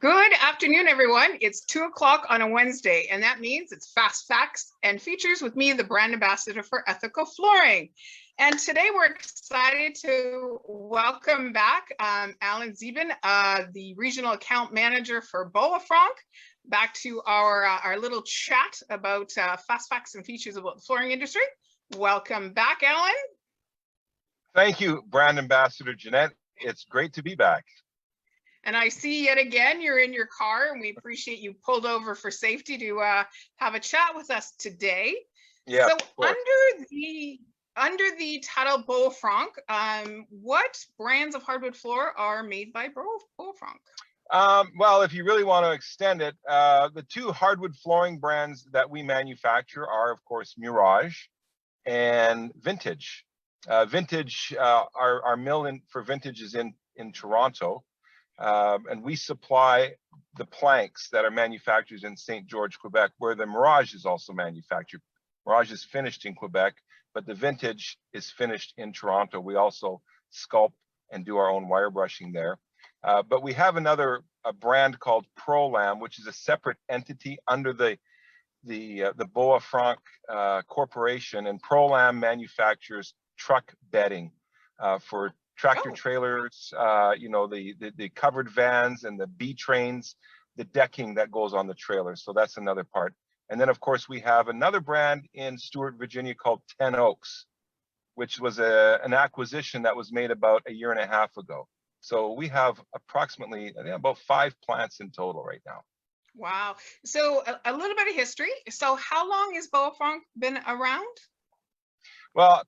Good afternoon, everyone. It's 2 o'clock on a Wednesday, and that means it's Fast Facts and Features with me, the brand ambassador for ethical flooring. And today we're excited to welcome back Allan Zeben, the regional account manager for Boa-Franc, back to our little chat about Fast Facts and Features about the flooring industry. Welcome back, Allan. Thank you, brand ambassador Jeanette. It's great to be back. And I see yet again, you're in your car, and we appreciate you pulled over for safety to have a chat with us today. Yeah. So under the title Boa-Franc, what brands of hardwood floor are made by Boa-Franc? Well, if you really want to extend it, the two hardwood flooring brands that we manufacture are, of course, Mirage and Vintage. Vintage, our mill for Vintage is in Toronto. And we supply the planks that are manufactured in St. George, Quebec, where the Mirage is also manufactured. Mirage is finished in Quebec, but the Vintage is finished in Toronto. We also sculpt and do our own wire brushing there. But we have a brand called ProLam, which is a separate entity under the Boa-Franc Corporation, and ProLam manufactures truck bedding for tractor trailers, you know, the covered vans and the B trains, the decking that goes on the trailers. So that's another part. And then, of course, we have another brand in Stewart, Virginia called 10 Oaks, which was an acquisition that was made about 1.5 years ago. So we have approximately, I think, about 5 plants in total right now. Wow. So a little bit of history. So how long has Boa-Franc been around? Well,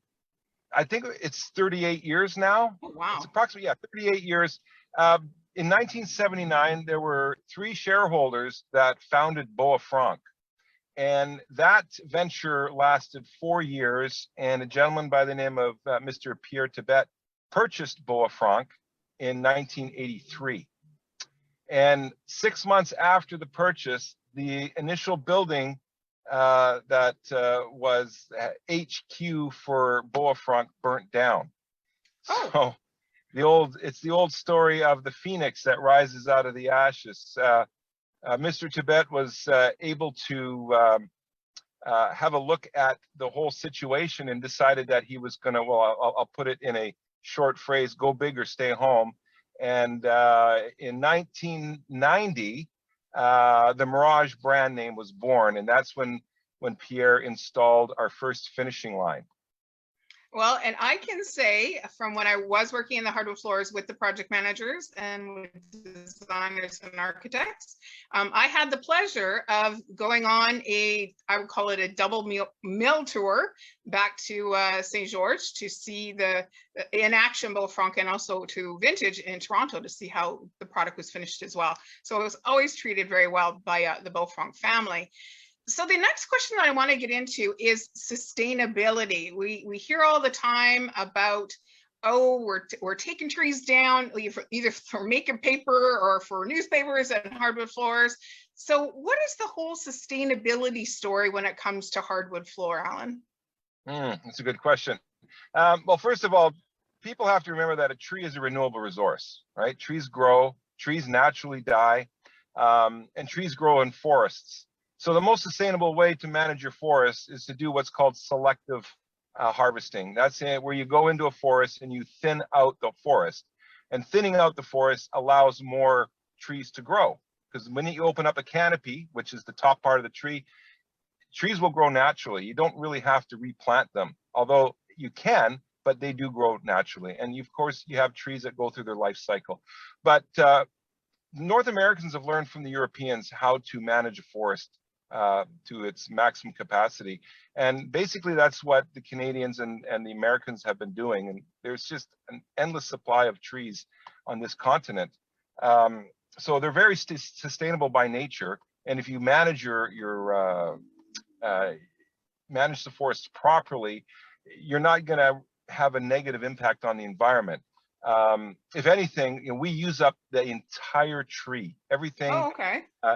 I think it's 38 years now. Oh, wow. It's approximately, 38 years. In 1979, there were 3 shareholders that founded Boa-Franc. And that venture lasted 4 years. And a gentleman by the name of Mr. Pierre Tibet purchased Boa-Franc in 1983. And 6 months after the purchase, the initial building that was HQ for Boa-Franc burnt down. So it's the old story of the phoenix that rises out of the ashes. Mr. Tibet was able to have a look at the whole situation and decided that he was going to, well, I'll put it in a short phrase, go big or stay home. And in 1990, the Mirage brand name was born, and that's when Pierre installed our first finishing line. Well, and I can say from when I was working in the hardwood floors with the project managers and with designers and architects, I had the pleasure of going on I would call it a double mill tour back to St. George to see in action Boa-Franc, and also to Vintage in Toronto to see how the product was finished as well. So it was always treated very well by the Boa-Franc family. So the next question that I want to get into is sustainability. We hear all the time about, oh, we're taking trees down either for making paper or for newspapers and hardwood floors. So what is the whole sustainability story when it comes to hardwood floor, Allan? That's a good question. Well, first of all, people have to remember that a tree is a renewable resource, right? Trees grow, trees naturally die, and trees grow in forests. So the most sustainable way to manage your forest is to do what's called selective harvesting. That's where you go into a forest and you thin out the forest. And thinning out the forest allows more trees to grow. Because when you open up a canopy, which is the top part of the tree, trees will grow naturally. You don't really have to replant them, although you can, but they do grow naturally. And of course, you have trees that go through their life cycle. But North Americans have learned from the Europeans how to manage a forest to its maximum capacity, and basically that's what the Canadians and the Americans have been doing. And there's just an endless supply of trees on this continent, so they're very sustainable by nature. And if you manage manage the forest properly, you're not going to have a negative impact on the environment. If anything, we use up the entire tree. Everything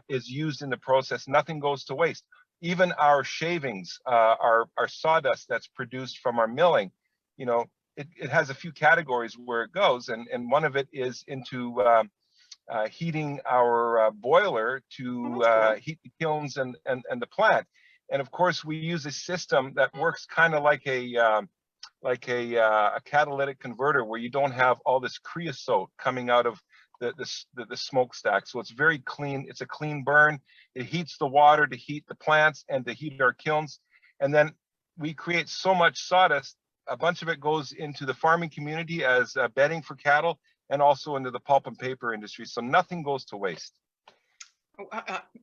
is used in the process. Nothing goes to waste. Even our shavings, our sawdust that's produced from our milling, it has a few categories where it goes, and one of it is into heating our boiler to Cool. heat the kilns and the plant. And of course, we use a system that works kind of like a catalytic converter, where you don't have all this creosote coming out of the smokestack. So it's very clean. It's a clean burn. It heats the water to heat the plants and to heat our kilns. And then we create so much sawdust. A bunch of it goes into the farming community as bedding for cattle, and also into the pulp and paper industry. So nothing goes to waste.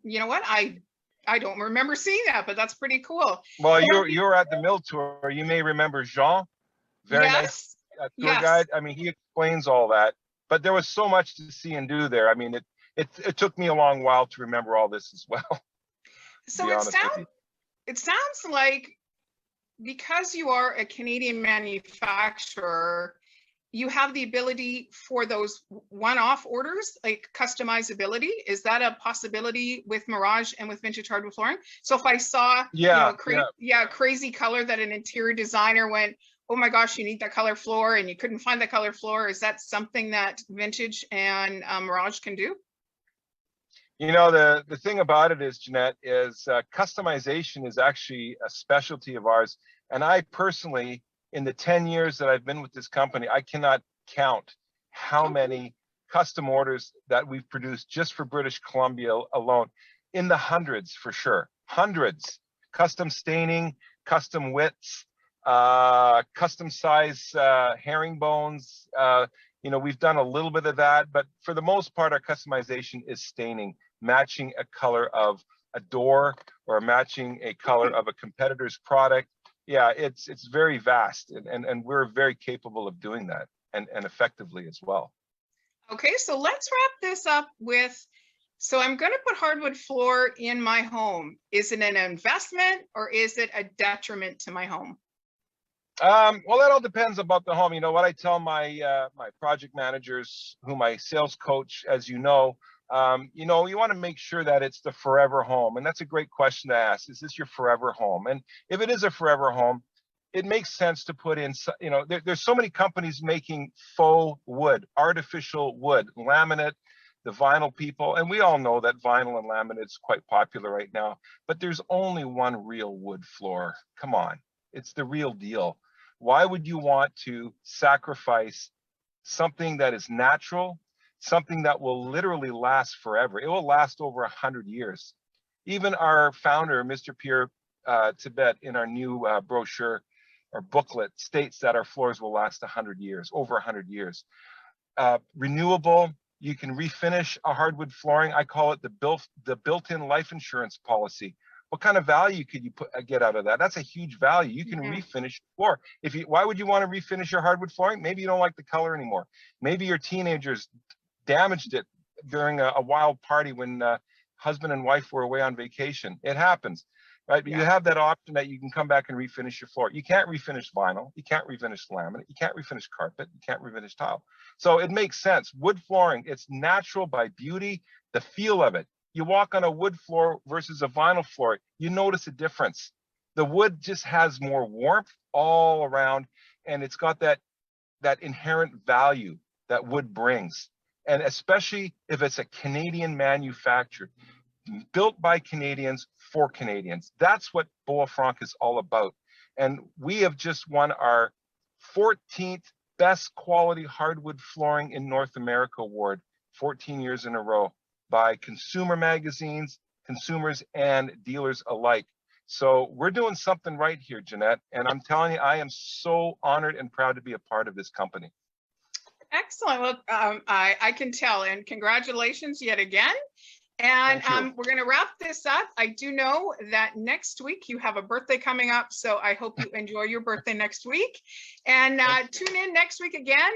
You know what? I don't remember seeing that, but that's pretty cool. Well, you're at the mill tour. You may remember Jean, very nice tour guide. I mean, he explains all that. But there was so much to see and do there. I mean, it took me a long while to remember all this as well. So it sounds like, because you are a Canadian manufacturer, you have the ability for those one-off orders, like customizability. Is that a possibility with Mirage and with Vintage Hardwood Flooring? So if I saw crazy color that an interior designer went, oh my gosh, you need that color floor, and you couldn't find that color floor, is that something that Vintage and Mirage can do? You know, the thing about it is, Jeanette, is customization is actually a specialty of ours. And I personally, in the 10 years that I've been with this company, I cannot count how many custom orders that we've produced just for British Columbia alone. In the hundreds, for sure. Hundreds. Custom staining, custom widths, custom size herringbones. You know, we've done a little bit of that, but for the most part, our customization is staining, matching a color of a door or matching a color of a competitor's product. Yeah, it's very vast, and we're very capable of doing that, and effectively as well. Okay, so let's wrap this up with, so I'm going to put hardwood floor in my home. Is it an investment, or is it a detriment to my home? Well, that all depends about the home. You know, what I tell my my project managers, whom I sales coach, as you know, you want to make sure that it's the forever home. And that's a great question to ask. Is this your forever home? And if it is a forever home, it makes sense to put in, there's so many companies making faux wood, artificial wood, laminate, the vinyl people. And we all know that vinyl and laminate is quite popular right now, but there's only one real wood floor. Come on, it's the real deal. Why would you want to sacrifice something that is natural, something that will literally last forever? It will last over 100 years. Even our founder, Mr. Pierre Tibet, in our new brochure or booklet, states that our floors will last 100 years, over 100 years. Renewable, you can refinish a hardwood flooring. I call it the built-in life insurance policy. What kind of value could you get out of that? That's a huge value. You can refinish the floor. Why would you want to refinish your hardwood flooring? Maybe you don't like the color anymore. Maybe your teenagers damaged it during a wild party when husband and wife were away on vacation. It happens, right? But you have that option that you can come back and refinish your floor. You can't refinish vinyl. You can't refinish laminate. You can't refinish carpet. You can't refinish tile. So it makes sense. Wood flooring, it's natural by beauty, the feel of it. You walk on a wood floor versus a vinyl floor, you notice a difference. The wood just has more warmth all around, and it's got that inherent value that wood brings. And especially if it's a Canadian manufactured, built by Canadians for Canadians. That's what Boa-Franc is all about. And we have just won our 14th best quality hardwood flooring in North America award, 14 years in a row, by consumer magazines, consumers and dealers alike. So we're doing something right here, Jeanette. And I'm telling you, I am so honored and proud to be a part of this company. Excellent. Well, I can tell, and congratulations yet again. And we're going to wrap this up. I do know that next week you have a birthday coming up, so I hope you enjoy your birthday next week. And tune in next week again.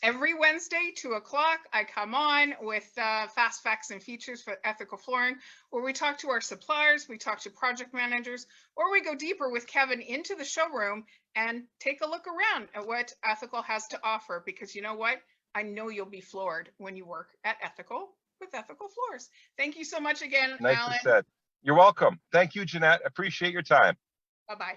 Every Wednesday, 2 o'clock, I come on with fast facts and features for ethical flooring, where we talk to our suppliers, we talk to project managers, or we go deeper with Kevin into the showroom and take a look around at what Ethical has to offer. Because you know what? I know you'll be floored when you work at Ethical with Ethical Floors. Thank you so much again, Nicely Allan. said. You're welcome. Thank you, Jeanette. Appreciate your time. Bye-bye.